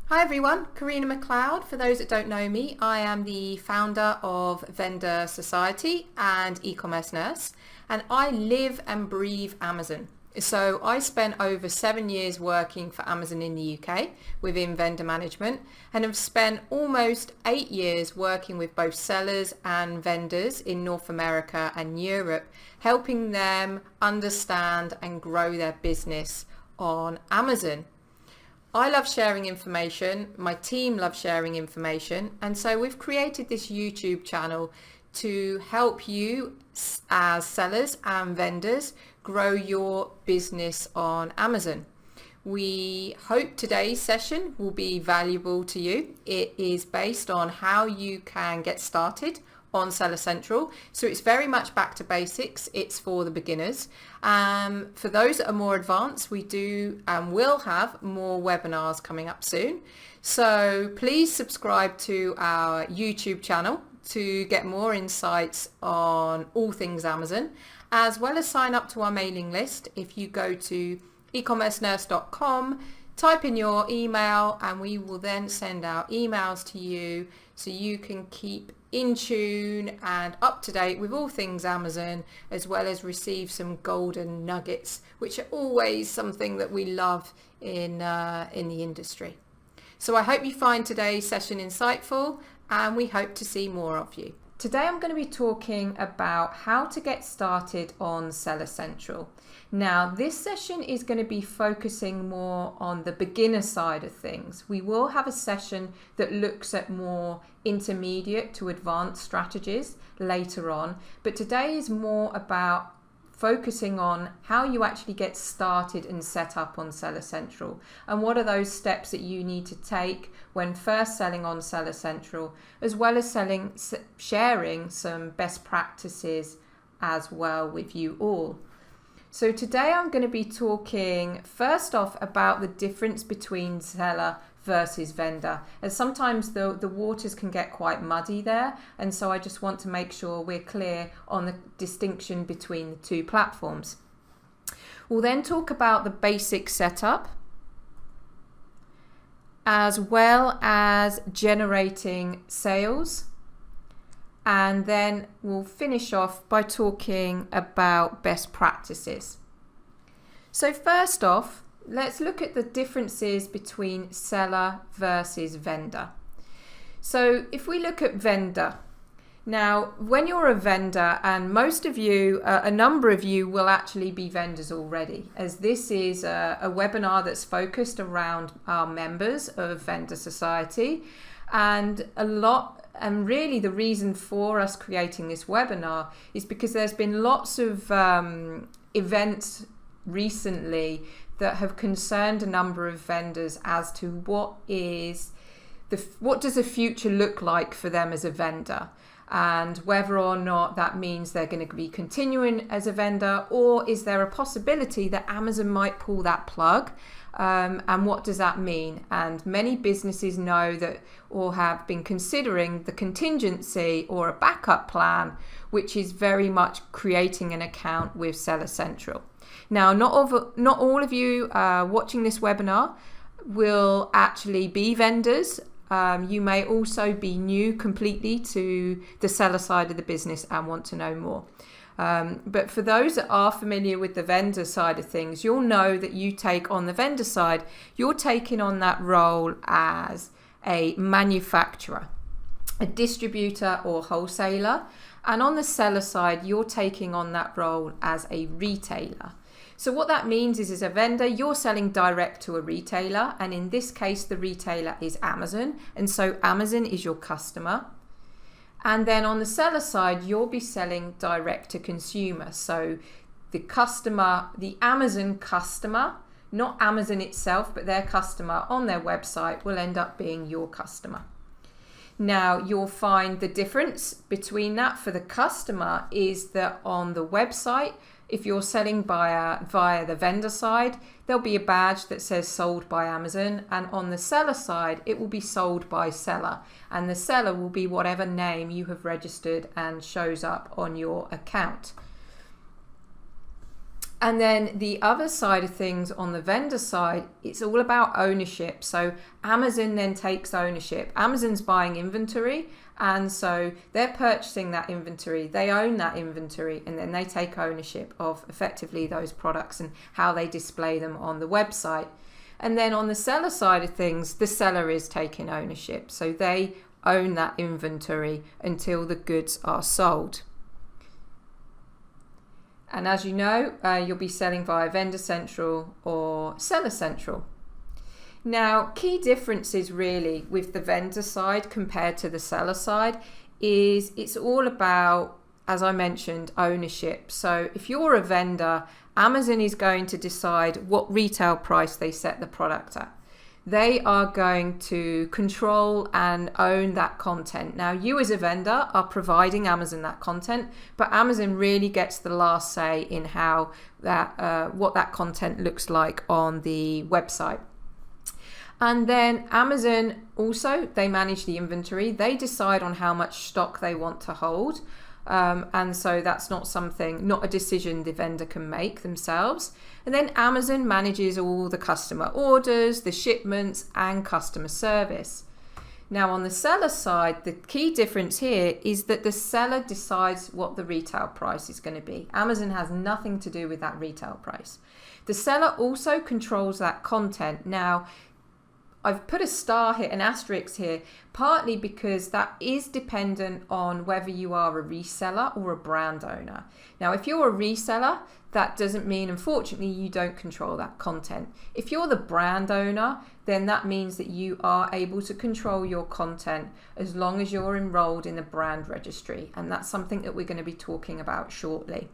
Hi everyone, Carina McLeod. For those that don't know me, I am the founder of Vendor Society and e-commerce nurse, and I live and breathe Amazon. So I spent over 7 years working for Amazon in the UK within vendor management, and have spent almost 8 years working with both sellers and vendors in North America and Europe, helping them understand and grow their business on Amazon. I love sharing information, my team loves sharing information, and so we've created this YouTube channel to help you as sellers and vendors grow your business on Amazon. We hope today's session will be valuable to you. It is based on how you can get started on Seller Central. So it's very much back to basics. It's for the beginners. For those that are more advanced, we do and will have more webinars coming up soon. So please subscribe to our YouTube channel to get more insights on all things Amazon, as well as sign up to our mailing list. If you go to ecommercenurse.com, type in your email, and we will then send out emails to you so you can keep in tune and up to date with all things Amazon, as well as receive some golden nuggets, which are always something that we love in the industry. So I hope you find today's session insightful, and we hope to see more of you. Today I'm going to be talking about how to get started on Seller Central. Now, this session is going to be focusing more on the beginner side of things. We will have a session that looks at more intermediate to advanced strategies later on, but today is more about focusing on how you actually get started and set up on Seller Central, and what are those steps that you need to take when first selling on Seller Central, as well as sharing some best practices as well with you all. So today I'm going to be talking first off about the difference between seller versus vendor, as sometimes the waters can get quite muddy there, and so I just want to make sure we're clear on the distinction between the two platforms. We'll then talk about the basic setup, as well as generating sales, and then we'll finish off by talking about best practices. So first off, let's look at the differences between seller versus vendor. So if we look at vendor, now when you're a vendor, and most of you, a number of you will actually be vendors already, as this is a webinar that's focused around our members of Vendor Society, and really the reason for us creating this webinar is because there's been lots of events recently that have concerned a number of vendors as to what does the future look like for them as a vendor, and whether or not that means they're going to be continuing as a vendor, or is there a possibility that Amazon might pull that plug, and what does that mean? And many businesses know that, or have been considering, the contingency or a backup plan, which is very much creating an account with Seller Central. Now, not all of you watching this webinar will actually be vendors. You may also be new completely to the seller side of the business and want to know more. But for those that are familiar with the vendor side of things, you'll know that you take on the vendor side, you're taking on that role as a manufacturer, a distributor or wholesaler. And on the seller side, you're taking on that role as a retailer. So what that means is, as a vendor, you're selling direct to a retailer, and in this case the retailer is Amazon, and so Amazon is your customer. And then on the seller side, you'll be selling direct to consumer, so the customer, the Amazon customer, not Amazon itself, but their customer on their website will end up being your customer. Now, you'll find the difference between that for the customer is that on the website, if you're selling via the vendor side, there'll be a badge that says sold by Amazon, and on the seller side, it will be sold by seller, and the seller will be whatever name you have registered and shows up on your account. And then the other side of things on the vendor side, it's all about ownership. So Amazon then takes ownership. Amazon's buying inventory, and so they're purchasing that inventory. They own that inventory, and then they take ownership of effectively those products and how they display them on the website. And then on the seller side of things, the seller is taking ownership. So they own that inventory until the goods are sold. And as you know, you'll be selling via Vendor Central or Seller Central. Now, key differences really with the vendor side compared to the seller side is it's all about, as I mentioned, ownership. So if you're a vendor, Amazon is going to decide what retail price they set the product at. They are going to control and own that content. Now, you as a vendor are providing Amazon that content, but Amazon really gets the last say in how that what that content looks like on the website. And then Amazon also, they manage the inventory. They decide on how much stock they want to hold. And so that's not a decision the vendor can make themselves. And then Amazon manages all the customer orders, the shipments, and customer service. Now on the seller side, the key difference here is that the seller decides what the retail price is going to be. Amazon has nothing to do with that retail price. The seller also controls that content. Now, I've put a star here, an asterisk here, partly because that is dependent on whether you are a reseller or a brand owner. Now, if you're a reseller, that doesn't mean, unfortunately, you don't control that content. If you're the brand owner, then that means that you are able to control your content as long as you're enrolled in the brand registry. And that's something that we're going to be talking about shortly.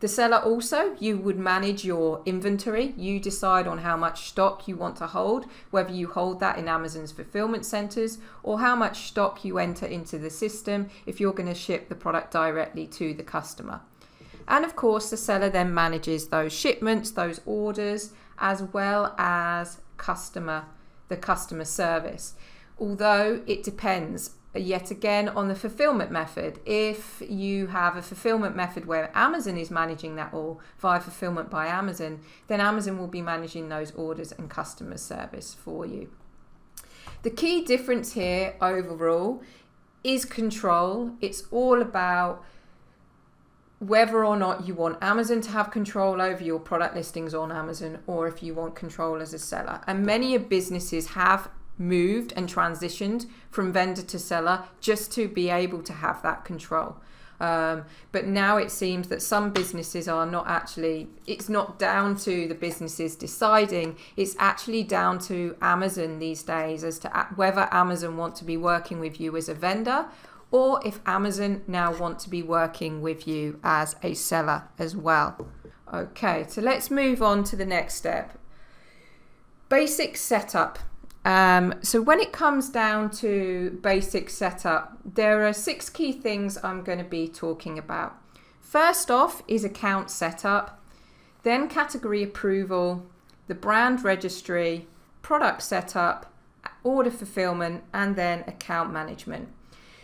The seller also, you would manage your inventory. You decide on how much stock you want to hold, whether you hold that in Amazon's fulfillment centers or how much stock you enter into the system if you're going to ship the product directly to the customer. And of course, the seller then manages those shipments, those orders, as well as the customer service. Although it depends yet again on the fulfillment method. If you have a fulfillment method where Amazon is managing that all via Fulfillment by Amazon, then Amazon will be managing those orders and customer service for you. The key difference here overall is control. It's all about whether or not you want Amazon to have control over your product listings on Amazon or if you want control as a seller. And many businesses have moved and transitioned from vendor to seller just to be able to have that control. But now it seems that some businesses are not actually, it's not down to the businesses deciding, it's actually down to Amazon these days as to whether Amazon want to be working with you as a vendor or if Amazon now want to be working with you as a seller as well. Okay, so let's move on to the next step. Basic setup. So when it comes down to basic setup, there are 6 key things I'm going to be talking about. First off is account setup, then category approval, the brand registry, product setup, order fulfillment, and then account management.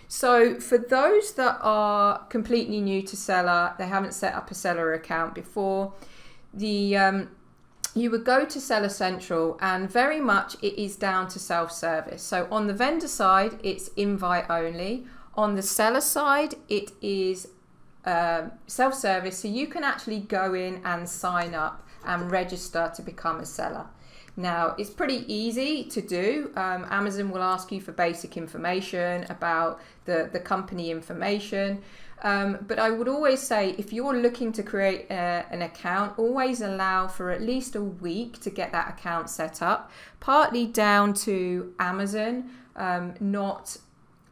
So for those that are completely new to seller, they haven't set up a seller account before, you would go to Seller Central and very much it is down to self-service. So on the vendor side, it's invite only. On the seller side, it is self-service. So you can actually go in and sign up and register to become a seller. Now, it's pretty easy to do. Amazon will ask you for basic information about the company information. But I would always say if you're looking to create an account, always allow for at least a week to get that account set up, partly down to Amazon,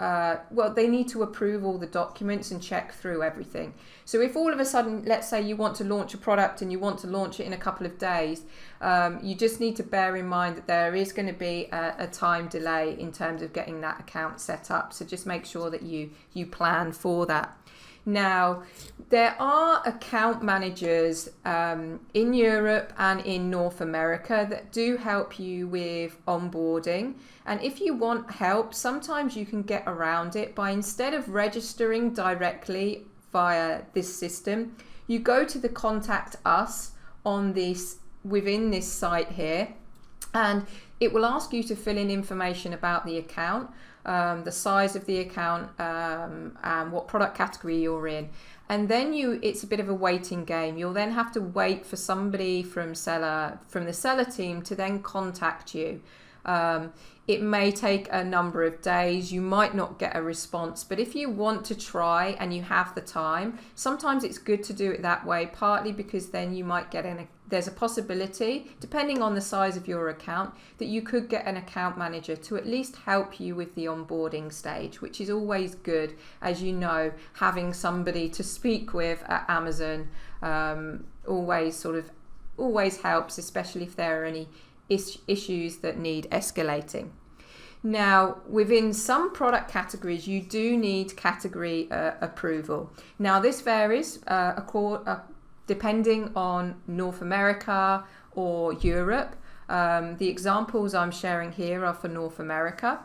they need to approve all the documents and check through everything. So if all of a sudden, let's say you want to launch a product and you want to launch it in a couple of days, you just need to bear in mind that there is going to be a time delay in terms of getting that account set up. So just make sure that you plan for that. Now, there are account managers in Europe and in North America that do help you with onboarding. And if you want help, sometimes you can get around it by, instead of registering directly via this system, you go to the Contact Us on this within this site here, and it will ask you to fill in information about the account, the size of the account, and what product category you're in. And then it's a bit of a waiting game. You'll then have to wait for somebody from the seller team to then contact you. It may take a number of days. You might not get a response, but if you want to try and you have the time, sometimes it's good to do it that way, partly because then you might get there's a possibility, depending on the size of your account, that you could get an account manager to at least help you with the onboarding stage, which is always good. As you know, having somebody to speak with at Amazon always helps, especially if there are any issues that need escalating. Now, within some product categories, you do need category approval. Now, this varies depending on North America or Europe. The examples I'm sharing here are for North America.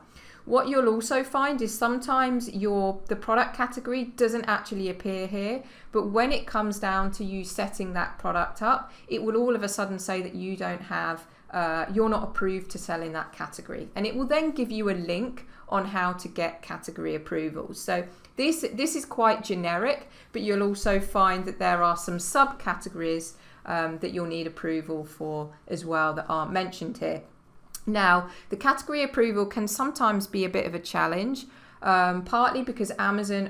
What you'll also find is sometimes the product category doesn't actually appear here, but when it comes down to you setting that product up, it will all of a sudden say that you don't have you're not approved to sell in that category, and it will then give you a link on how to get category approvals. So this is quite generic, but you'll also find that there are some subcategories that you'll need approval for as well that aren't mentioned here. Now, the category approval can sometimes be a bit of a challenge, partly because Amazon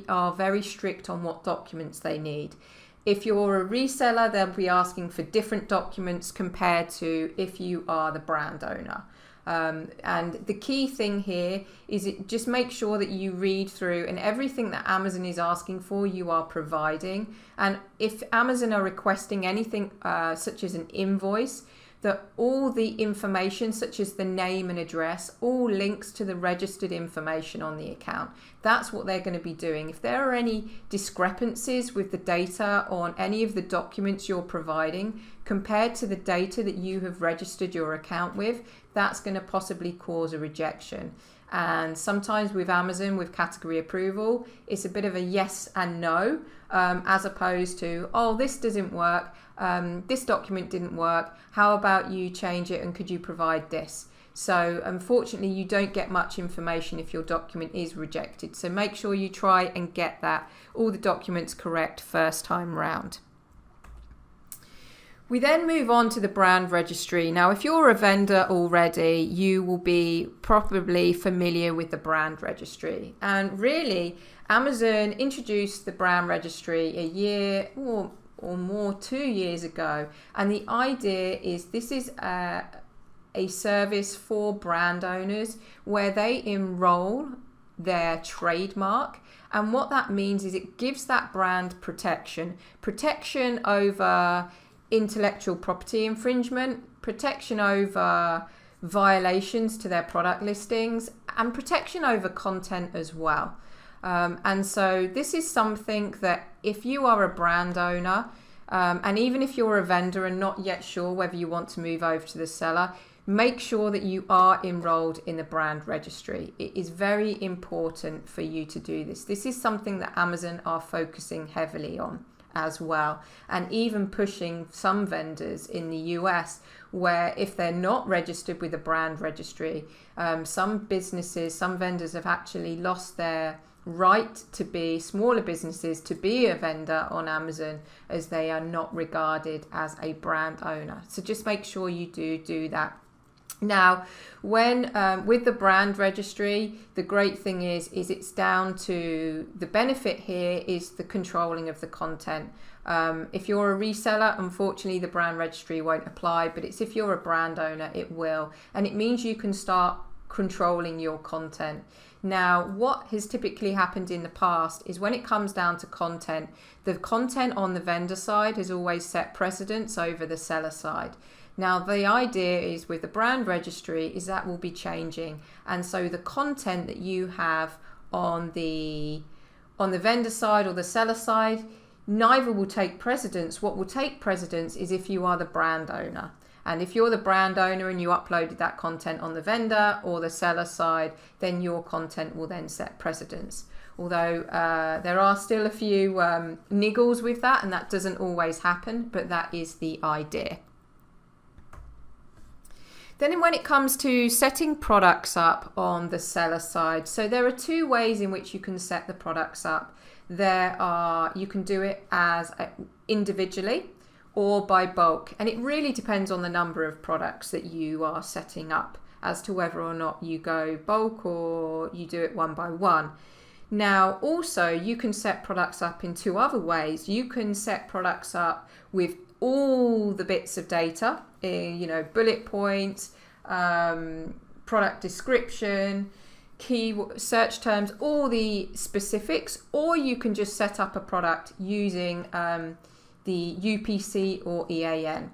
are very strict on what documents they need. If you're a reseller, they'll be asking for different documents compared to if you are the brand owner. And the key thing here is just make sure that you read through, and everything that Amazon is asking for, you are providing. And if Amazon are requesting anything such as an invoice, that all the information such as the name and address all links to the registered information on the account. That's what they're going to be doing. If there are any discrepancies with the data on any of the documents you're providing compared to the data that you have registered your account with, that's going to possibly cause a rejection. And sometimes with Amazon, with category approval, it's a bit of a yes and no, as opposed to, oh, this doesn't work, this document didn't work, how about you change it and could you provide this? So unfortunately, you don't get much information if your document is rejected. So make sure you try and get all the documents correct first time round. We then move on to the brand registry. Now, if you're a vendor already, you will be probably familiar with the brand registry. And really, Amazon introduced the brand registry a year or more, 2 years ago. And the idea is this is a service for brand owners where they enroll their trademark. And what that means is it gives that brand protection over intellectual property infringement, protection over violations to their product listings, and protection over content as well. And so this is something that if you are a brand owner, and even if you're a vendor and not yet sure whether you want to move over to the seller, make sure that you are enrolled in the brand registry. It is very important for you to do this. This is something that Amazon are focusing heavily on as well, and even pushing some vendors in the US where if they're not registered with a brand registry, some vendors have actually lost their right to be smaller businesses to be a vendor on Amazon as they are not regarded as a brand owner. So just make sure you do that. Now, when with the brand registry, the great thing is it's down to the benefit here is the controlling of the content. If you're a reseller, unfortunately, the brand registry won't apply, but it's if you're a brand owner, it will. And it means you can start controlling your content. Now, what has typically happened in the past is when it comes down to content, the content on the vendor side has always set precedence over the seller side. Now, the idea is with the brand registry is that will be changing. And so the content that you have on the vendor side or the seller side, neither will take precedence. What will take precedence is if you are the brand owner. And if you're the brand owner and you uploaded that content on the vendor or the seller side, then your content will then set precedence. although there are still a few niggles with that, and that doesn't always happen, but that is the idea. Then when it comes to setting products up on the seller side, so there are two ways in which you can set the products up. You can do it as individually or by bulk, and it really depends on the number of products that you are setting up as to whether or not you go bulk or you do it one by one. Now, also, you can set products up in two other ways. You can set products up with all the bits of data, bullet points, product description, key search terms, all the specifics, or you can just set up a product using the UPC or EAN.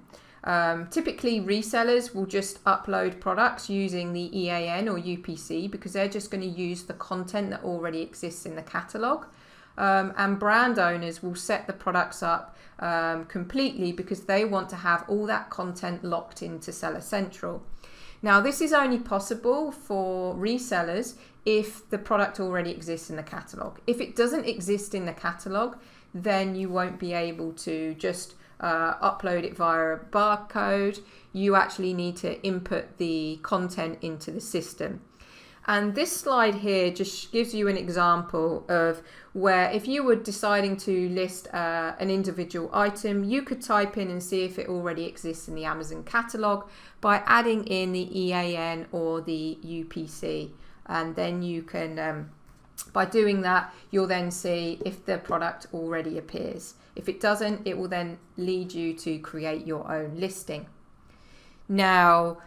Typically resellers will just upload products using the EAN or UPC because they're just going to use the content that already exists in the catalogue. And brand owners will set the products up completely because they want to have all that content locked into Seller Central. Now, this is only possible for resellers if the product already exists in the catalogue. If it doesn't exist in the catalogue, then you won't be able to just upload it via a barcode. You actually need to input the content into the system. And this slide here just gives you an example of where if you were deciding to list an individual item, you could type in and see if it already exists in the Amazon catalog by adding in the EAN or the UPC. And then you can, by doing that, you'll then see if the product already appears. If it doesn't, it will then lead you to create your own listing. Now,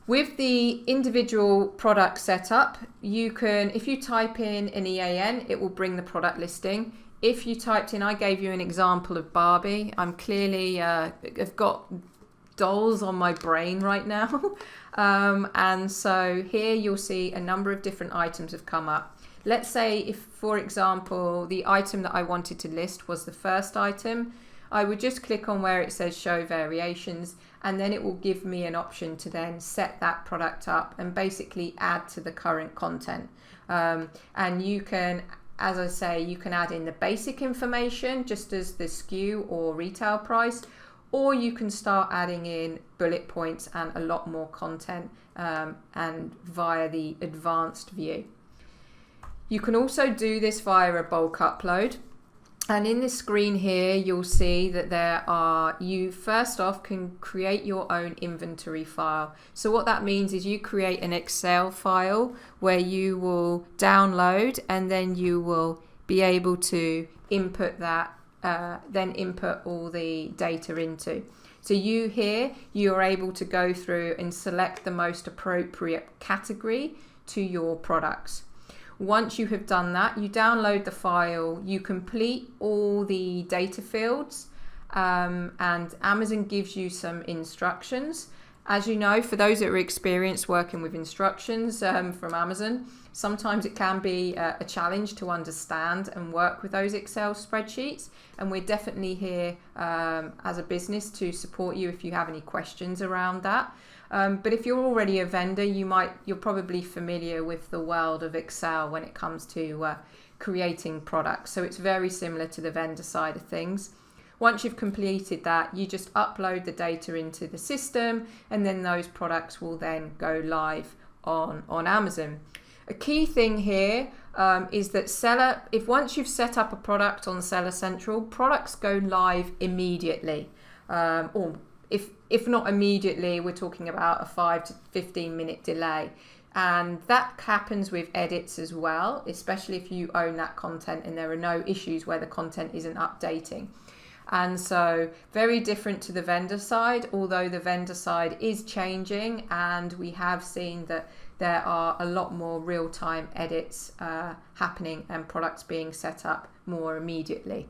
with the individual product setup, you can, if you type in an EAN, it will bring the product listing. If you typed in, I gave you an example of Barbie. I'm clearly, I've got dolls on my brain right now. And so here you'll see a number of different items have come up. Let's say if, for example, the item that I wanted to list was the first item, I would just click on where it says show variations, and then it will give me an option to then set that product up and basically add to the current content. And you can, as I say, you can add in the basic information just as the SKU or retail price, or you can start adding in bullet points and a lot more content and via the advanced view. You can also do this via a bulk upload. And in this screen here, you'll see that you first off can create your own inventory file. So what that means is you create an Excel file where you will download and then you will be able to input that, then input all the data into. So you're able to go through and select the most appropriate category to your products. Once you have done that, you download the file, you complete all the data fields, and Amazon gives you some instructions. As you know, for those that are experienced working with instructions from Amazon, sometimes it can be a challenge to understand and work with those Excel spreadsheets. And we're definitely here as a business to support you if you have any questions around that. But if you're already a vendor, you're probably familiar with the world of Excel when it comes to creating products. So it's very similar to the vendor side of things. Once you've completed that, you just upload the data into the system, and then those products will then go live on Amazon. A key thing here is that if once you've set up a product on Seller Central, products go live immediately. Or if not immediately, we're talking about a 5 to 15 minute delay. And that happens with edits as well, especially if you own that content and there are no issues where the content isn't updating. And so very different to the vendor side, although the vendor side is changing, and we have seen that there are a lot more real-time edits happening and products being set up more immediately.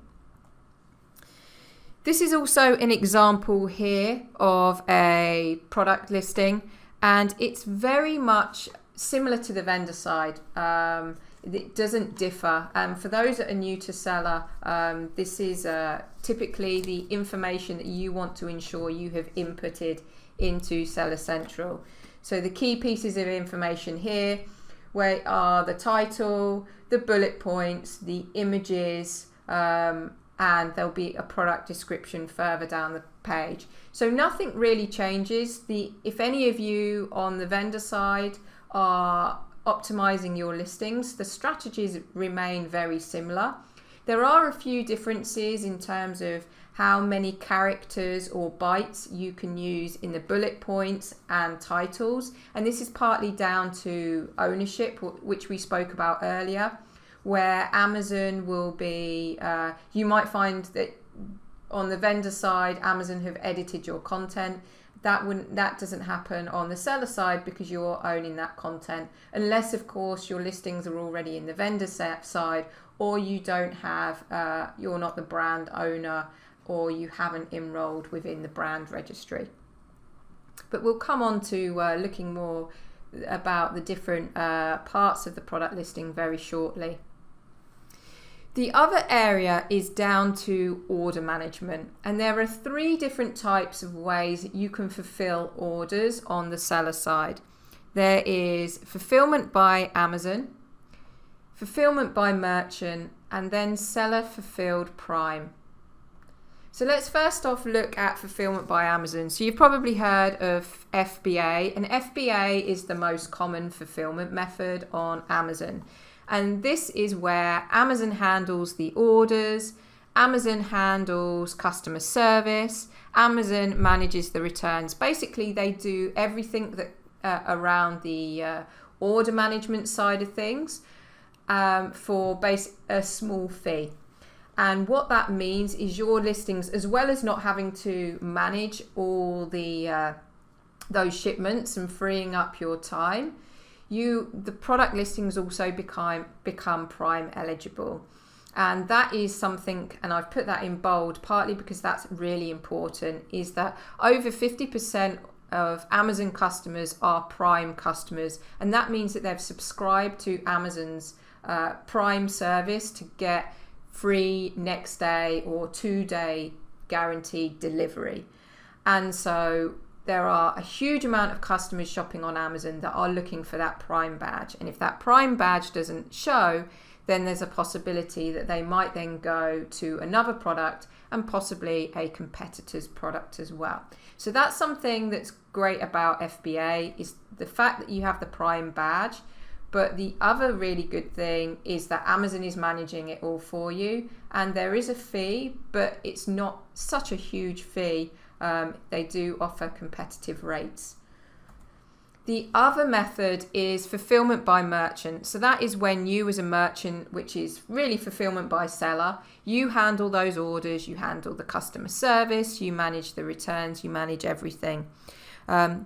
This is also an example here of a product listing, and it's very much similar to the vendor side. It doesn't differ. For those that are new to Seller, this is typically the information that you want to ensure you have inputted into Seller Central. So the key pieces of information here where are the title, the bullet points, the images, and there'll be a product description further down the page. So nothing really changes. If any of you on the vendor side are optimizing your listings, the strategies remain very similar. There are a few differences in terms of how many characters or bytes you can use in the bullet points and titles, and this is partly down to ownership, which we spoke about earlier, where Amazon will be, you might find that on the vendor side, Amazon have edited your content. That doesn't happen on the seller side because you're owning that content, unless of course your listings are already in the vendor side, or you don't have, you're not the brand owner, or you haven't enrolled within the brand registry. But we'll come on to looking more about the different parts of the product listing very shortly. The other area is down to order management, and there are 3 different types of ways that you can fulfill orders on the seller side. There is fulfillment by Amazon, fulfillment by merchant, and then seller fulfilled prime. So let's first off look at fulfillment by Amazon. So you've probably heard of FBA, and FBA is the most common fulfillment method on Amazon. And this is where Amazon handles the orders, Amazon handles customer service, Amazon manages the returns. Basically, they do everything that around the order management side of things for a small fee. And what that means is your listings, as well as not having to manage all the those shipments and freeing up your time, the product listings also become prime eligible. And that is something, and I've put that in bold partly because that's really important, is that over 50% of Amazon customers are prime customers, and that means that they've subscribed to Amazon's prime service to get free next day or 2-day guaranteed delivery. And so there are a huge amount of customers shopping on Amazon that are looking for that prime badge, and if that prime badge doesn't show, then there's a possibility that they might then go to another product and possibly a competitor's product as well. So that's something that's great about FBA, is the fact that you have the prime badge. But the other really good thing is that Amazon is managing it all for you, and there is a fee, but it's not such a huge fee. They do offer competitive rates. The other method is fulfillment by merchant. So that is when you as a merchant, which is really fulfillment by seller, you handle those orders, you handle the customer service, you manage the returns, you manage everything.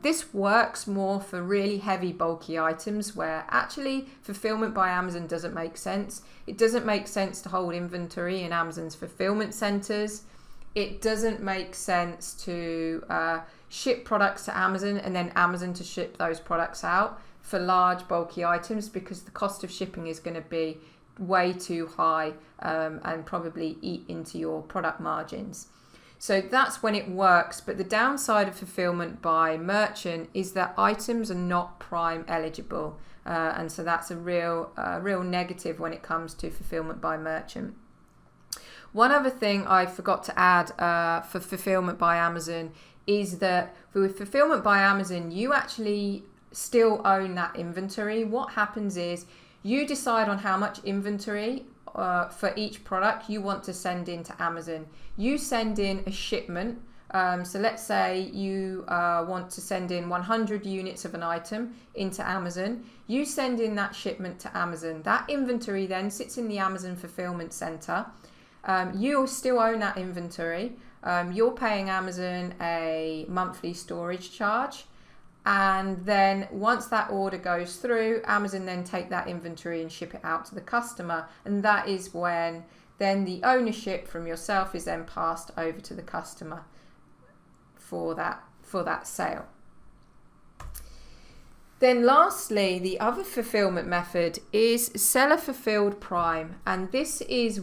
This works more for really heavy, bulky items where actually fulfillment by Amazon doesn't make sense. It doesn't make sense to hold inventory in Amazon's fulfillment centers. It doesn't make sense to ship products to Amazon and then Amazon to ship those products out for large, bulky items, because the cost of shipping is going to be way too high and probably eat into your product margins. So that's when it works, but the downside of fulfillment by merchant is that items are not prime eligible, and so that's a real negative when it comes to fulfillment by merchant. One other thing I forgot to add for fulfillment by Amazon is that with fulfillment by Amazon, you actually still own that inventory. What happens is you decide on how much inventory for each product you want to send into Amazon. You send in a shipment. So let's say you want to send in 100 units of an item into Amazon. You send in that shipment to Amazon. That inventory then sits in the Amazon Fulfillment Center. You still own that inventory. You're paying Amazon a monthly storage charge. And then once that order goes through, Amazon then take that inventory and ship it out to the customer. And that is when then the ownership from yourself is then passed over to the customer for that sale. Then lastly, the other fulfillment method is seller fulfilled prime. And this is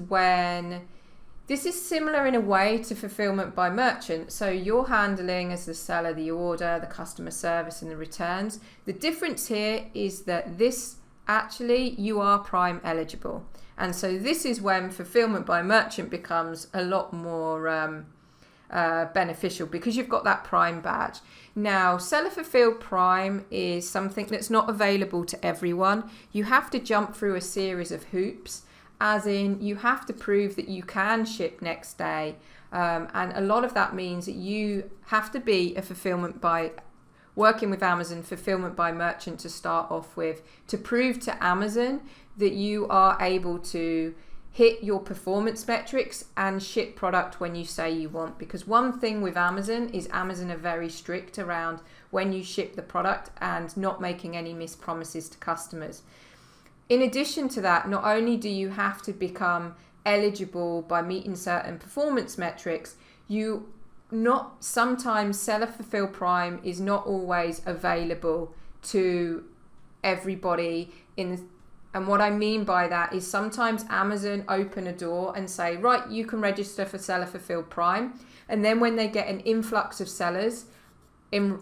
similar in a way to fulfillment by merchant. So you're handling as the seller the order, the customer service and the returns. The difference here is that this actually you are Prime eligible. And so this is when fulfillment by merchant becomes a lot more beneficial, because you've got that Prime badge. Now, Seller Fulfilled Prime is something that's not available to everyone. You have to jump through a series of hoops, as in you have to prove that you can ship next day. And a lot of that means that you have to be a working with Amazon fulfillment by merchant to start off with, to prove to Amazon that you are able to hit your performance metrics and ship product when you say you want. Because one thing with Amazon is Amazon are very strict around when you ship the product and not making any mispromises to customers. In addition to that, not only do you have to become eligible by meeting certain performance metrics, sometimes Seller Fulfilled Prime is not always available to everybody and what I mean by that is sometimes Amazon open a door and say, right, you can register for Seller Fulfilled Prime. And then when they get an influx of sellers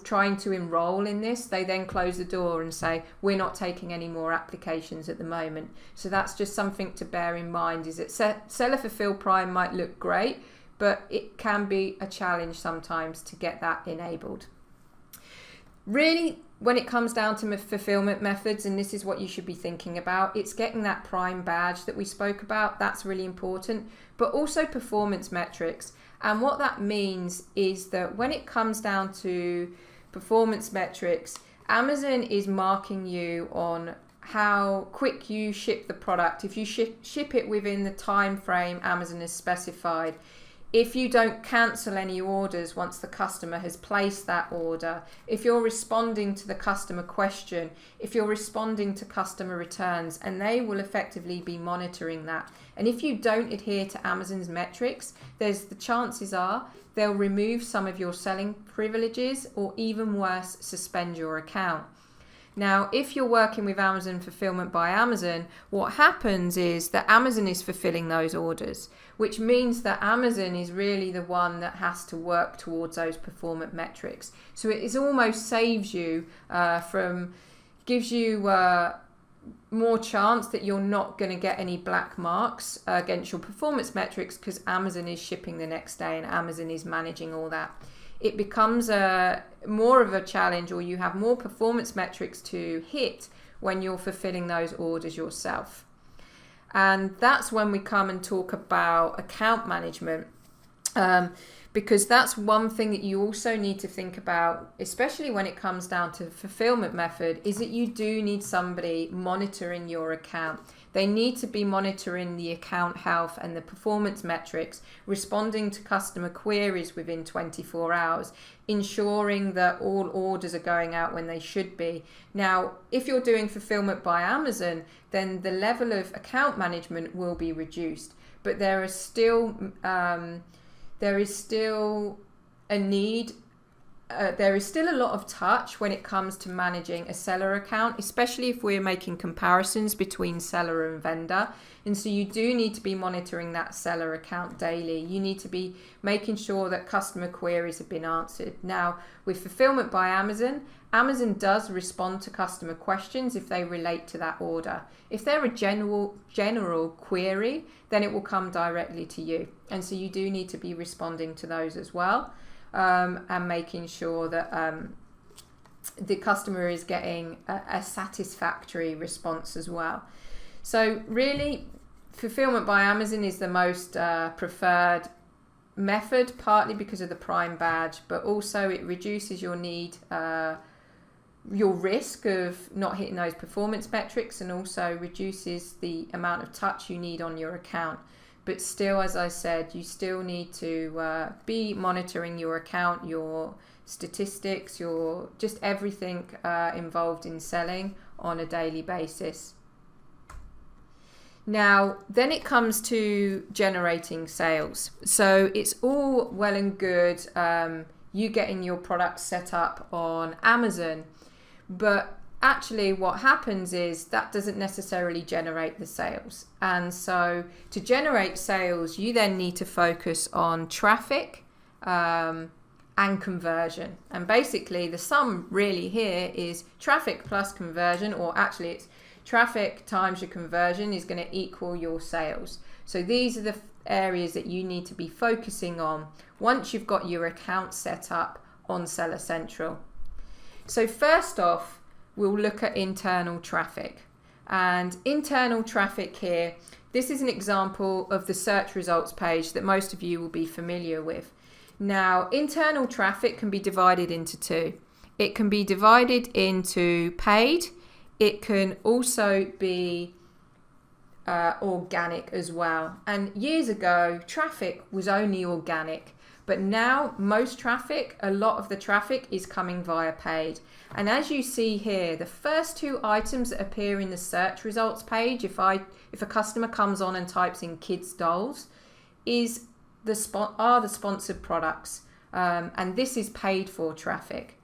trying to enroll in this, they then close the door and say, we're not taking any more applications at the moment. So that's just something to bear in mind, is that Seller Fulfilled Prime might look great, but it can be a challenge sometimes to get that enabled. Really, when it comes down to fulfillment methods, and this is what you should be thinking about, it's getting that Prime badge that we spoke about. That's really important, but also performance metrics. And what that means is that when it comes down to performance metrics, Amazon is marking you on how quick you ship the product. If you ship it within the time frame Amazon has specified, if you don't cancel any orders once the customer has placed that order, if you're responding to the customer question, if you're responding to customer returns, and they will effectively be monitoring that. And if you don't adhere to Amazon's metrics, the chances are they'll remove some of your selling privileges, or even worse, suspend your account. Now, if you're working with Amazon Fulfillment by Amazon, what happens is that Amazon is fulfilling those orders, which means that Amazon is really the one that has to work towards those performance metrics. So it almost saves you gives you more chance that you're not going to get any black marks against your performance metrics, because Amazon is shipping the next day and Amazon is managing all that. It becomes more of a challenge, or you have more performance metrics to hit when you're fulfilling those orders yourself. And that's when we come and talk about account management, because that's one thing that you also need to think about, especially when it comes down to fulfillment method, is that you do need somebody monitoring your account. They need to be monitoring the account health and the performance metrics, responding to customer queries within 24 hours, ensuring that all orders are going out when they should be. Now, if you're doing fulfillment by Amazon, then the level of account management will be reduced, but there is still a need. There is still a lot of touch when it comes to managing a seller account, especially if we're making comparisons between seller and vendor. And so you do need to be monitoring that seller account daily. You need to be making sure that customer queries have been answered. Now, with Fulfillment by Amazon, Amazon does respond to customer questions if they relate to that order. If they're a general query, then it will come directly to you. And so you do need to be responding to those as well. And making sure that the customer is getting a satisfactory response as well. So really, Fulfillment by Amazon is the most preferred method, partly because of the Prime badge, but also it reduces your risk of not hitting those performance metrics, and also reduces the amount of touch you need on your account. But still, as I said, you still need to be monitoring your account, your statistics, your just everything involved in selling on a daily basis. Now, then it comes to generating sales. So it's all well and good you getting your product set up on Amazon, but actually what happens is that doesn't necessarily generate the sales. And so to generate sales, you then need to focus on traffic and conversion. And basically the sum really here is traffic plus conversion, or actually it's traffic times your conversion is going to equal your sales. So these are the areas that you need to be focusing on once you've got your account set up on Seller Central. So first off, we'll look at internal traffic. And internal traffic here, this is an example of the search results page that most of you will be familiar with. Now, internal traffic can be divided into two. It can be divided into paid. It can also be organic as well. And years ago, traffic was only organic. But now most traffic, a lot of the traffic is coming via paid. And as you see here, the first two items that appear in the search results page, if a customer comes on and types in kids dolls, are the sponsored products. And this is paid for traffic.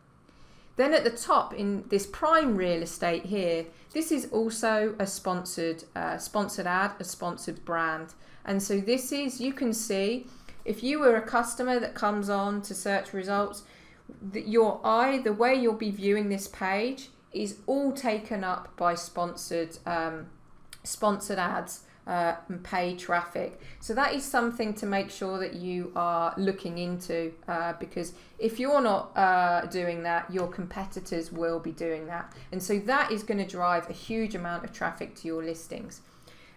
Then at the top in this prime real estate here, this is also a sponsored ad, a sponsored brand. And so this is, you can see, if you were a customer that comes on to search results, your eye, the way you'll be viewing this page is all taken up by sponsored ads and paid traffic. So that is something to make sure that you are looking into, because if you're not doing that, your competitors will be doing that. And so that is going to drive a huge amount of traffic to your listings.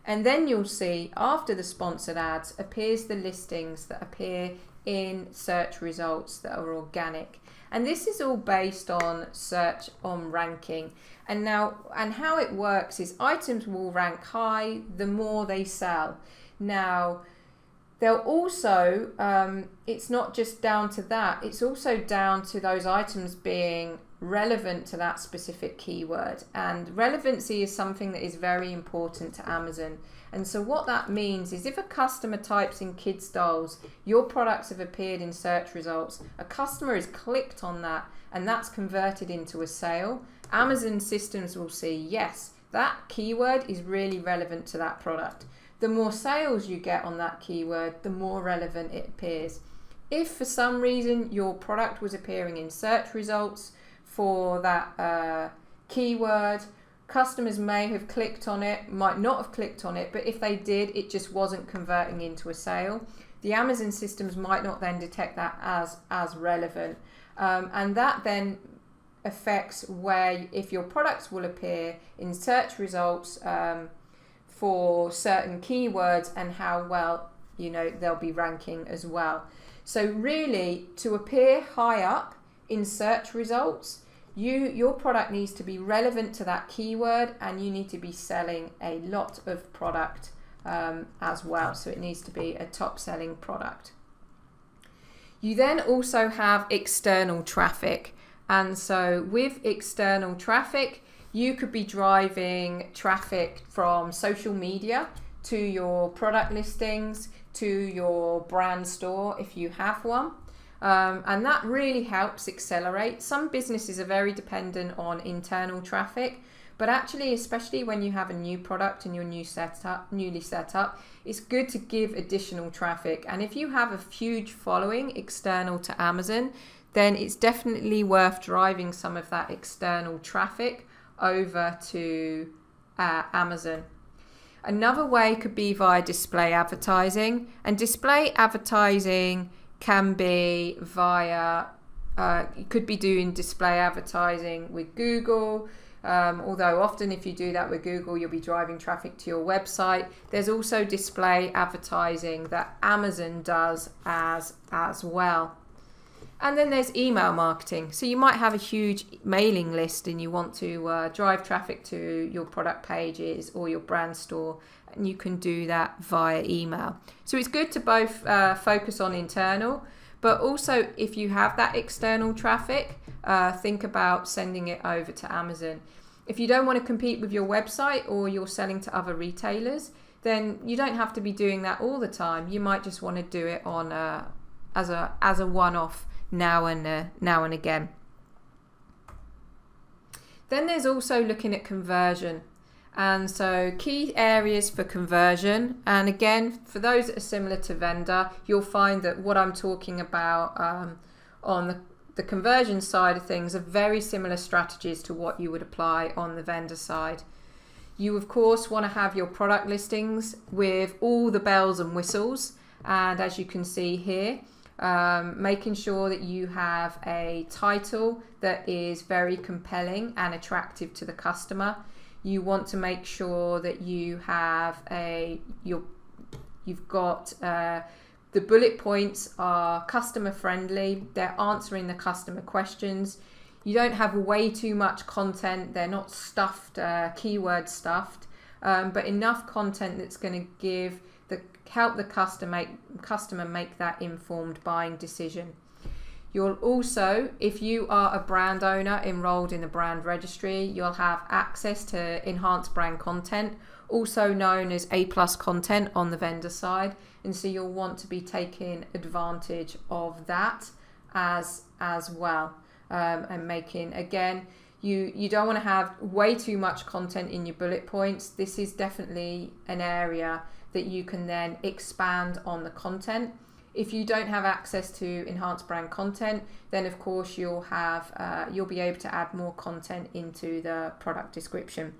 And then you'll see after the sponsored ads appears the listings that appear in search results that are organic. And this is all based on search on ranking. And how it works is items will rank high the more they sell. Now, they'll also, it's not just down to that, it's also down to those items being relevant to that specific keyword. And relevancy is something that is very important to Amazon. And so what that means is if a customer types in kids dolls, your products have appeared in search results, a customer has clicked on that and that's converted into a sale, Amazon systems will see, yes, that keyword is really relevant to that product. The more sales you get on that keyword, the more relevant it appears. If for some reason your product was appearing in search results for that keyword, customers may have clicked on it, might not have clicked on it, but if they did, it just wasn't converting into a sale. The Amazon systems might not then detect that as relevant. And that then affects where, if your products will appear in search results for certain keywords and how well, they'll be ranking as well. So really, to appear high up in search results, your product needs to be relevant to that keyword and you need to be selling a lot of product as well. So it needs to be a top selling product. You then also have external traffic. And so with external traffic, you could be driving traffic from social media to your product listings, to your brand store if you have one. And that really helps accelerate. Some businesses are very dependent on internal traffic, but actually, especially when you have a new product and you're newly set up, it's good to give additional traffic. And if you have a huge following external to Amazon, then it's definitely worth driving some of that external traffic over to Amazon. Another way could be via display advertising, and display advertising can be via, you could be doing display advertising with Google, although often if you do that with Google, you'll be driving traffic to your website. There's also display advertising that Amazon does as well. And then there's email marketing. So you might have a huge mailing list and you want to drive traffic to your product pages or your brand store, and you can do that via email. So it's good to both focus on internal, but also if you have that external traffic, think about sending it over to Amazon. If you don't want to compete with your website or you're selling to other retailers, then you don't have to be doing that all the time. You might just want to do it on as a one-off now and again. Then there's also looking at conversion. And so key areas for conversion, and again, for those that are similar to vendor, you'll find that what I'm talking about on the conversion side of things are very similar strategies to what you would apply on the vendor side. You of course want to have your product listings with all the bells and whistles, and as you can see here, making sure that you have a title that is very compelling and attractive to the customer. You want to make sure that you have you've got the bullet points are customer friendly, they're answering the customer questions. You don't have way too much content, they're not stuffed, keyword stuffed, but enough content that's going to help the customer make that informed buying decision. You'll also, if you are a brand owner enrolled in the brand registry, you'll have access to enhanced brand content, also known as A+ content on the vendor side, and so you'll want to be taking advantage of that as well, and making, again, you don't want to have way too much content in your bullet points. This is definitely an area that you can then expand on the content. If you don't have access to enhanced brand content, then of course you'll be able to add more content into the product description.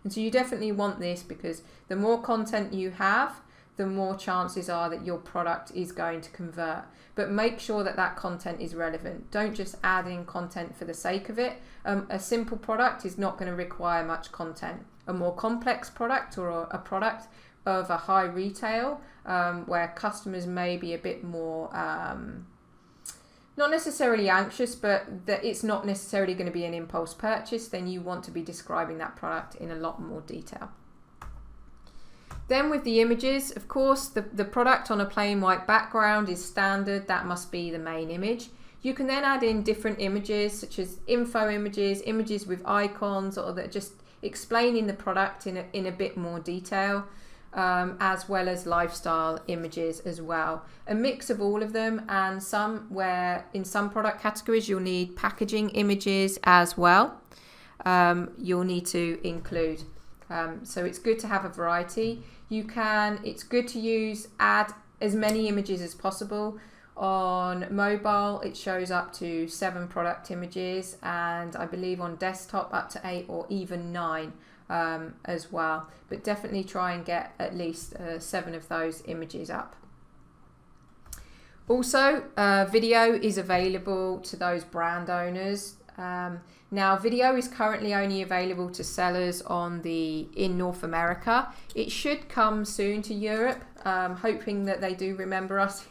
And so you definitely want this, because the more content you have, the more chances are that your product is going to convert. But make sure that that content is relevant. Don't just add in content for the sake of it. A simple product is not going to require much content. A more complex product, or a product of a high retail, where customers may be a bit more not necessarily anxious, but that it's not necessarily going to be an impulse purchase, then you want to be describing that product in a lot more detail. Then with the images, of course, the product on a plain white background is standard. That must be the main image. You can then add in different images, such as info images, images with icons, or that just explaining the product in a bit more detail. As well as lifestyle images as well. A mix of all of them, and in some product categories you'll need packaging images as well. You'll need to include. So it's good to have a variety. It's good to add as many images as possible. On mobile it shows up to 7 product images, and I believe on desktop up to 8 or even 9. As well, but definitely try and get at least 7 of those images up. Also, video is available to those brand owners. Now, video is currently only available to sellers in North America. It should come soon to Europe, hoping that they do remember us.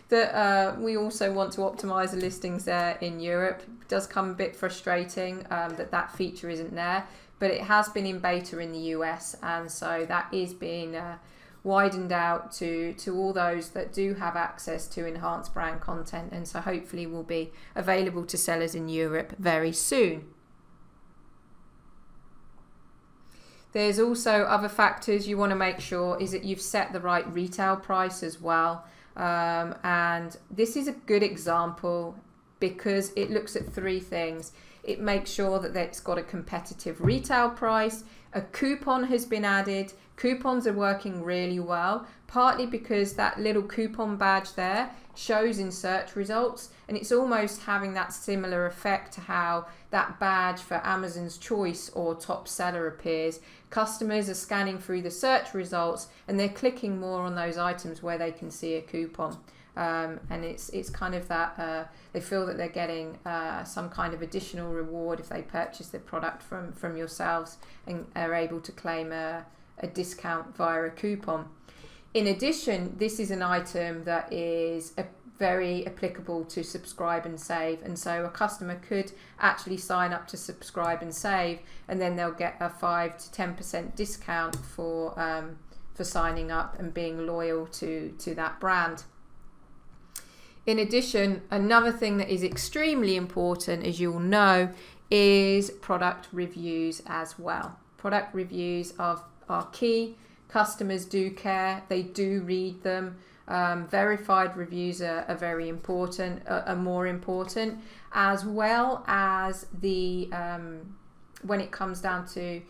That we also want to optimize the listings there in Europe. It does come a bit frustrating that feature isn't there. But it has been in beta in the US, and so that is being widened out to all those that do have access to enhanced brand content, and so hopefully will be available to sellers in Europe very soon. There's also other factors you want to make sure is that you've set the right retail price as well, and this is a good example because it looks at 3 things. It makes sure that it's got a competitive retail price. A coupon has been added. Coupons are working really well, partly because that little coupon badge there shows in search results, and it's almost having that similar effect to how that badge for Amazon's Choice or Top Seller appears. Customers are scanning through the search results and they're clicking more on those items where they can see a coupon. And it's kind of that they feel that they're getting some kind of additional reward if they purchase the product from yourselves and are able to claim a discount via a coupon. In addition, this is an item that is very applicable to subscribe and save, and so a customer could actually sign up to subscribe and save, and then they'll get a 5 to 10% discount for signing up and being loyal to that brand. In addition, another thing that is extremely important, as you'll know, is product reviews as well. Product reviews are key. Customers do care. They do read them. Verified reviews are very important, are more important, as well as when it comes down to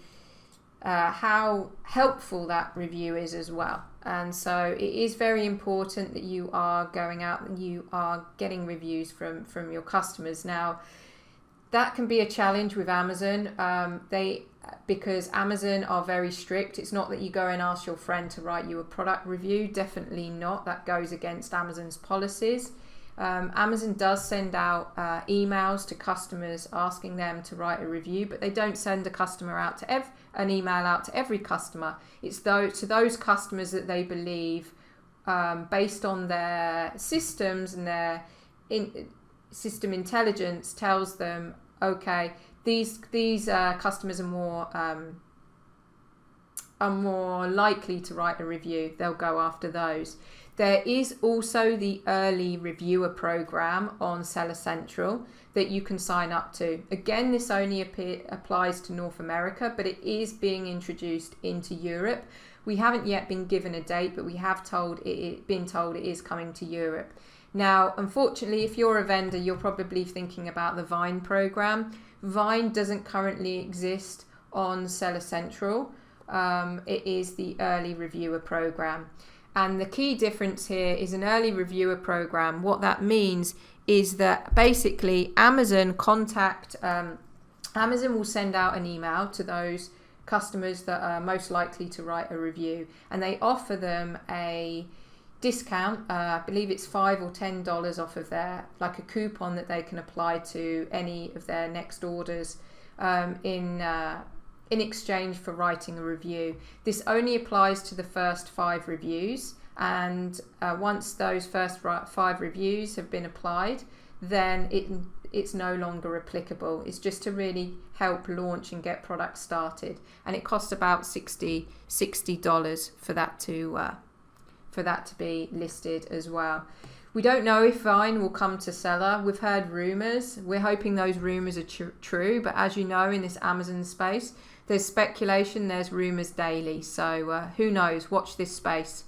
how helpful that review is as well. And so it is very important that you are going out and you are getting reviews from your customers. Now, that can be a challenge with Amazon. Because Amazon are very strict. It's not that you go and ask your friend to write you a product review. Definitely not. That goes against Amazon's policies. Amazon does send out emails to customers asking them to write a review, but they don't send an email out to every customer. It's to those customers that they believe, based on their systems and their system intelligence, tells them, okay, these customers are more likely to write a review. They'll go after those. There is also the early reviewer program on Seller Central that you can sign up to. Again, this only applies to North America, but it is being introduced into Europe. We haven't yet been given a date, but we have been told it is coming to Europe. Now, unfortunately, if you're a vendor, you're probably thinking about the Vine program. Vine doesn't currently exist on Seller Central. It is the early reviewer program. And the key difference here is an early reviewer program. What that means is that basically Amazon will send out an email to those customers that are most likely to write a review, and they offer them a discount. I believe it's $5 or $10 off of like a coupon that they can apply to any of their next orders in exchange for writing a review. This only applies to the first 5 reviews, and once those first 5 reviews have been applied, then it's no longer applicable. It's just to really help launch and get products started, and it costs about $60 for that to be listed as well. We don't know if Vine will come to Seller. We've heard rumors. We're hoping those rumors are true, but as you know, in this Amazon space, there's speculation, there's rumors daily. So who knows? Watch this space.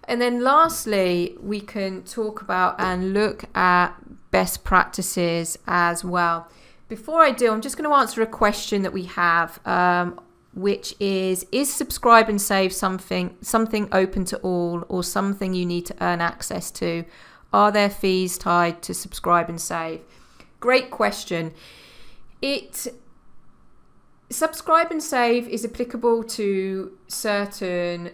And then lastly, we can talk about and look at best practices as well. Before I do, I'm just going to answer a question that we have, which is subscribe and save something open to all, or something you need to earn access to? Are there fees tied to subscribe and save? Great question. Subscribe and save is applicable to certain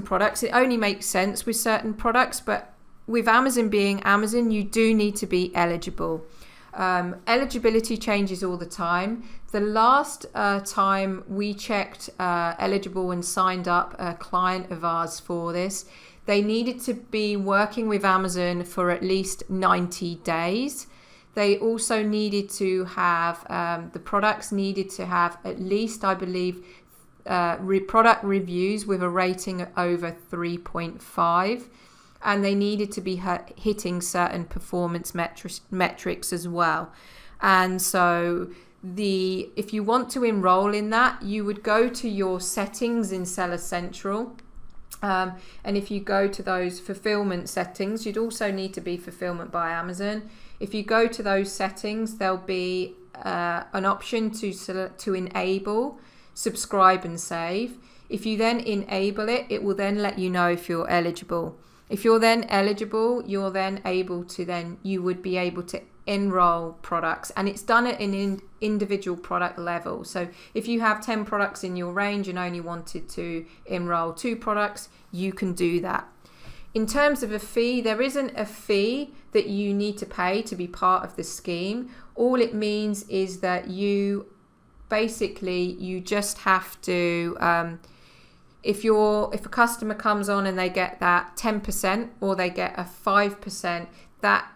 products. It only makes sense with certain products, but with Amazon being Amazon, you do need to be eligible. Eligibility changes all the time. The last time we checked eligible and signed up a client of ours for this, they needed to be working with Amazon for at least 90 days. They also needed to have, the products needed to have at least, I believe, product reviews with a rating over 3.5. And they needed to be hitting certain performance metrics as well. And so if you want to enroll in that, you would go to your settings in Seller Central. And if you go to those fulfillment settings, you'd also need to be fulfillment by Amazon. If you go to those settings, there'll be an option to enable subscribe and save. If you then enable it, it will then let you know if you're eligible. If you're then eligible, you're then able to you would be able to enroll products, and it's done at an individual product level. So if you have 10 products in your range and only wanted to enroll 2 products, you can do that. In terms of a fee, there isn't a fee that you need to pay to be part of the scheme. All it means is that you just have to, if a customer comes on and they get that 10% or they get a 5%, that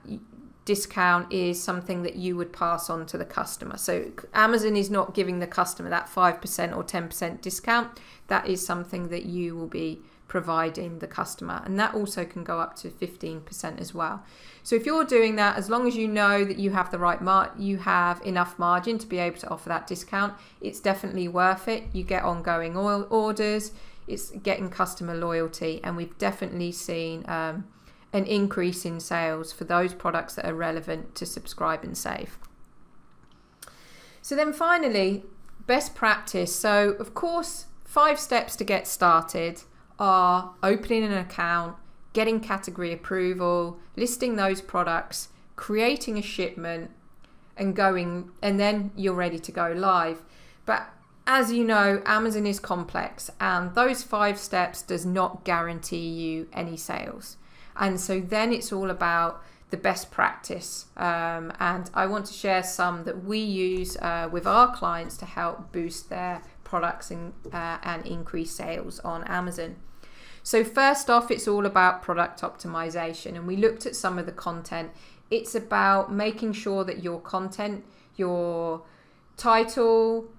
discount is something that you would pass on to the customer. So Amazon is not giving the customer that 5% or 10% discount. That is something that you will be providing the customer, and that also can go up to 15% as well. So if you're doing that, as long as you know that you have you have enough margin to be able to offer that discount, it's definitely worth it. You get ongoing orders, it's getting customer loyalty, and we've definitely seen an increase in sales for those products that are relevant to subscribe and save. So then finally, best practice. So of course, 5 steps to get started are opening an account, getting category approval, listing those products, creating a shipment, and going, and then you're ready to go live. But as you know, Amazon is complex, and those 5 steps does not guarantee you any sales. And so then it's all about the best practice. And I want to share some that we use with our clients to help boost their products and increase sales on Amazon. So first off, it's all about product optimization. And we looked at some of the content. It's about making sure that your content, your title,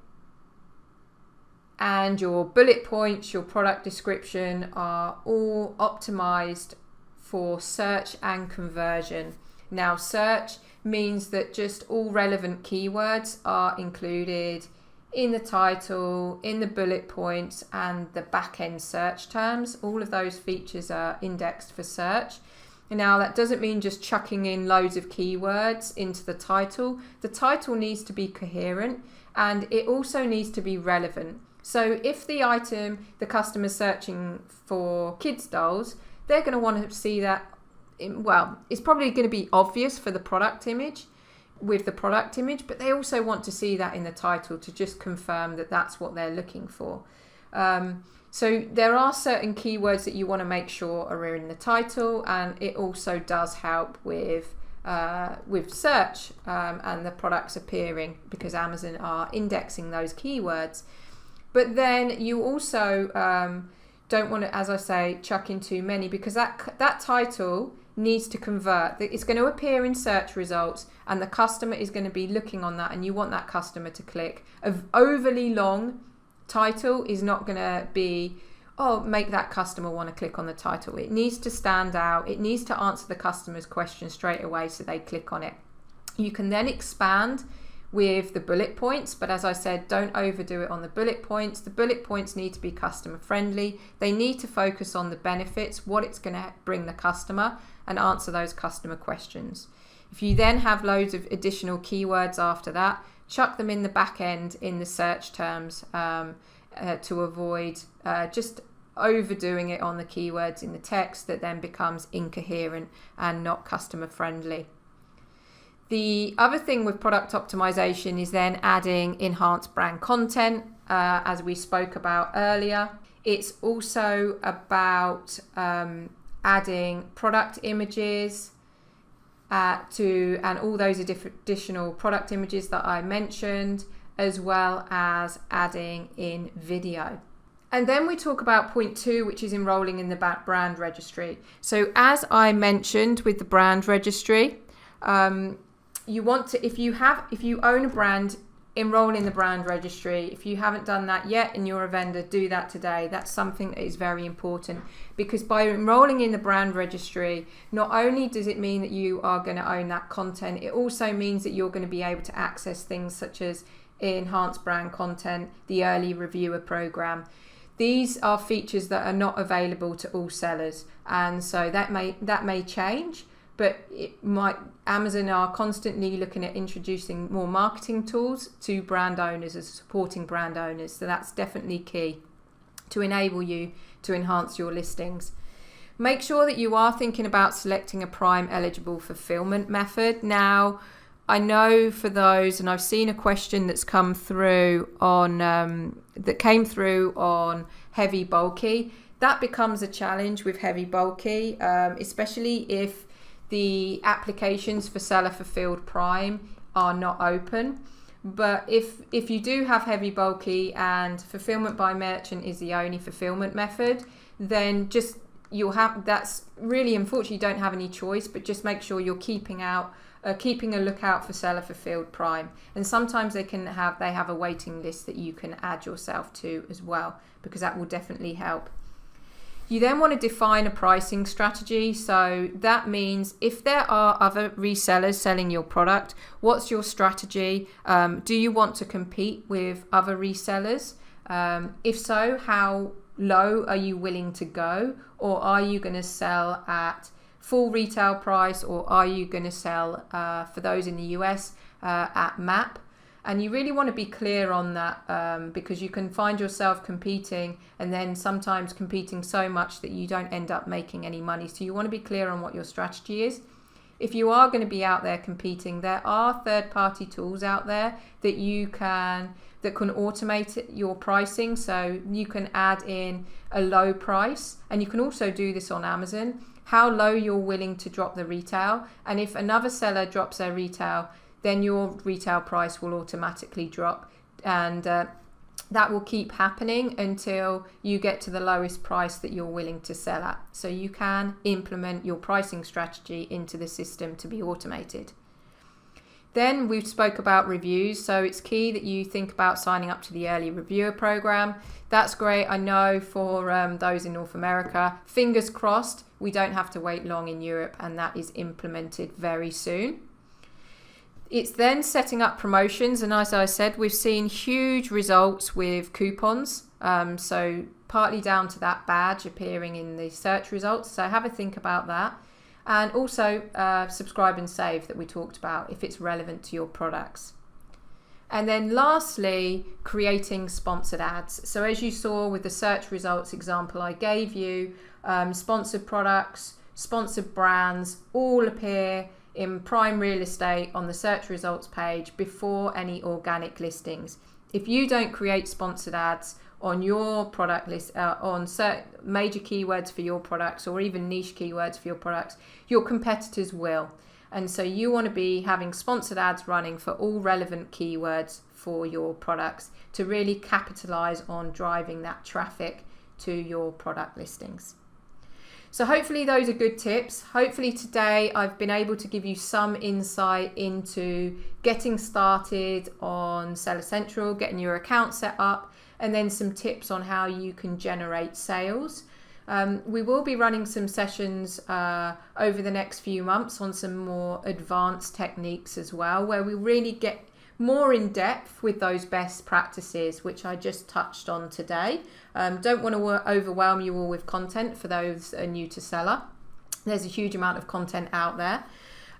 and your bullet points, your product description are all optimized for search and conversion. Now, search means that just all relevant keywords are included in the title, in the bullet points, and the back-end search terms. All of those features are indexed for search. Now, that doesn't mean just chucking in loads of keywords into the title. The title needs to be coherent, and it also needs to be relevant. So if the item the customer's searching for kids dolls, they're going to want to see that, it's probably going to be obvious for the product image, with the product image, but they also want to see that in the title to just confirm that that's what they're looking for. So there are certain keywords that you want to make sure are in the title, and it also does help with search and the products appearing, because Amazon are indexing those keywords. But then you also don't want to, as I say, chuck in too many, because that title needs to convert. It's going to appear in search results, and the customer is going to be looking on that, and you want that customer to click. An overly long title is not going to make that customer want to click on the title. It needs to stand out. It needs to answer the customer's question straight away so they click on it. You can then expand with the bullet points, but as I said, don't overdo it on the bullet points. The bullet points need to be customer friendly. They need to focus on the benefits, what it's going to bring the customer, and answer those customer questions. If you then have loads of additional keywords after that, chuck them in the back end in the search terms to avoid just overdoing it on the keywords in the text that then becomes incoherent and not customer friendly. The other thing with product optimization is then adding enhanced brand content, as we spoke about earlier. It's also about adding product images and all those additional product images that I mentioned, as well as adding in video. And then we talk about point 2, which is enrolling in the brand registry. So as I mentioned with the brand registry, you want to, if you own a brand, enroll in the brand registry. If you haven't done that yet and you're a vendor, do that today. That's something that is very important, because by enrolling in the brand registry, not only does it mean that you are going to own that content, it also means that you're going to be able to access things such as enhanced brand content, the early reviewer program. These are features that are not available to all sellers, and so that may change. But Amazon are constantly looking at introducing more marketing tools to brand owners as supporting brand owners. So that's definitely key to enable you to enhance your listings. Make sure that you are thinking about selecting a Prime eligible fulfillment method. Now, I know for those, and I've seen a question that's come through on heavy bulky. That becomes a challenge with heavy bulky, especially if the applications for seller fulfilled Prime are not open. But if you do have heavy bulky and fulfillment by merchant is the only fulfillment method, then that's really, unfortunately, you don't have any choice, but just make sure you're keeping a lookout for seller fulfilled Prime. And sometimes they have a waiting list that you can add yourself to as well, because that will definitely help. You then want to define a pricing strategy. So that means if there are other resellers selling your product, what's your strategy? Do you want to compete with other resellers? If so, how low are you willing to go? Or are you going to sell at full retail price, or are you going to sell, for those in the US, at MAP? And you really want to be clear on that, because you can find yourself competing and then sometimes competing so much that you don't end up making any money. So you want to be clear on what your strategy is. if you are going to be out there competing, there are third-party tools out there that can automate your pricing. So you can add in a low price, and you can also do this on Amazon, how low you're willing to drop the retail. And if another seller drops their retail, then your retail price will automatically drop, and that will keep happening until you get to the lowest price that you're willing to sell at. So you can implement your pricing strategy into the system to be automated. Then we've spoke about reviews. So it's key that you think about signing up to the early reviewer program. That's great. I know for those in North America, fingers crossed, we don't have to wait long in Europe, and that is implemented very soon. It's then setting up promotions, and as I said, we've seen huge results with coupons, so partly down to that badge appearing in the search results, so have a think about that. And also subscribe and save that we talked about if it's relevant to your products. And then lastly, creating sponsored ads. So as you saw with the search results example I gave you, sponsored products, sponsored brands all appear in prime real estate on the search results page before any organic listings. If you don't create sponsored ads on your product list, on major keywords for your products, or even niche keywords for your products, your competitors will. And so you want to be having sponsored ads running for all relevant keywords for your products to really capitalize on driving that traffic to your product listings. So hopefully those are good tips. Hopefully today I've been able to give you some insight into getting started on Seller Central, getting your account set up, and then some tips on how you can generate sales. We will be running some sessions over the next few months on some more advanced techniques as well, where we really get more in depth with those best practices, which I just touched on today. Don't want to overwhelm you all with content for those that are new to Seller. There's a huge amount of content out there.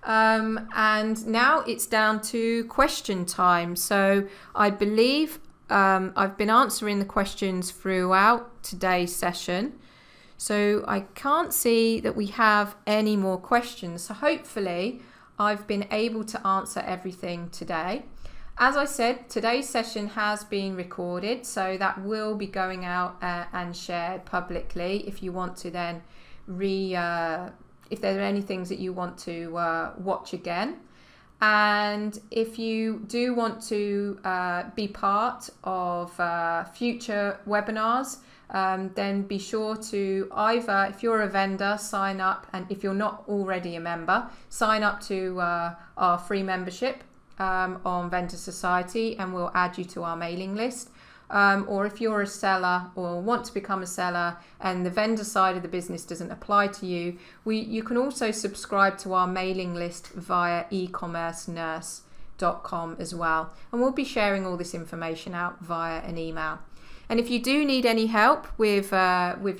And now it's down to question time. So I believe I've been answering the questions throughout today's session. So I can't see that we have any more questions. So hopefully I've been able to answer everything today. As I said, today's session has been recorded, so that will be going out and shared publicly if you want to then if there are any things that you want to watch again. And if you do want to be part of future webinars, then be sure to either, if you're a vendor, sign up, and if you're not already a member, sign up to our free membership on Vendor Society, and we'll add you to our mailing list. Or if you're a seller or want to become a seller and the vendor side of the business doesn't apply to you, you can also subscribe to our mailing list via ecommercenurse.com as well. And we'll be sharing all this information out via an email. And if you do need any help with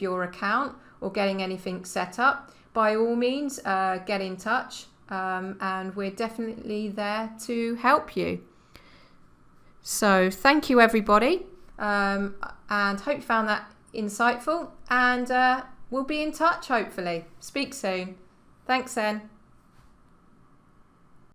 your account or getting anything set up, by all means, get in touch. And we're definitely there to help you. So thank you, everybody, and hope you found that insightful, and we'll be in touch, hopefully. Speak soon. Thanks, then.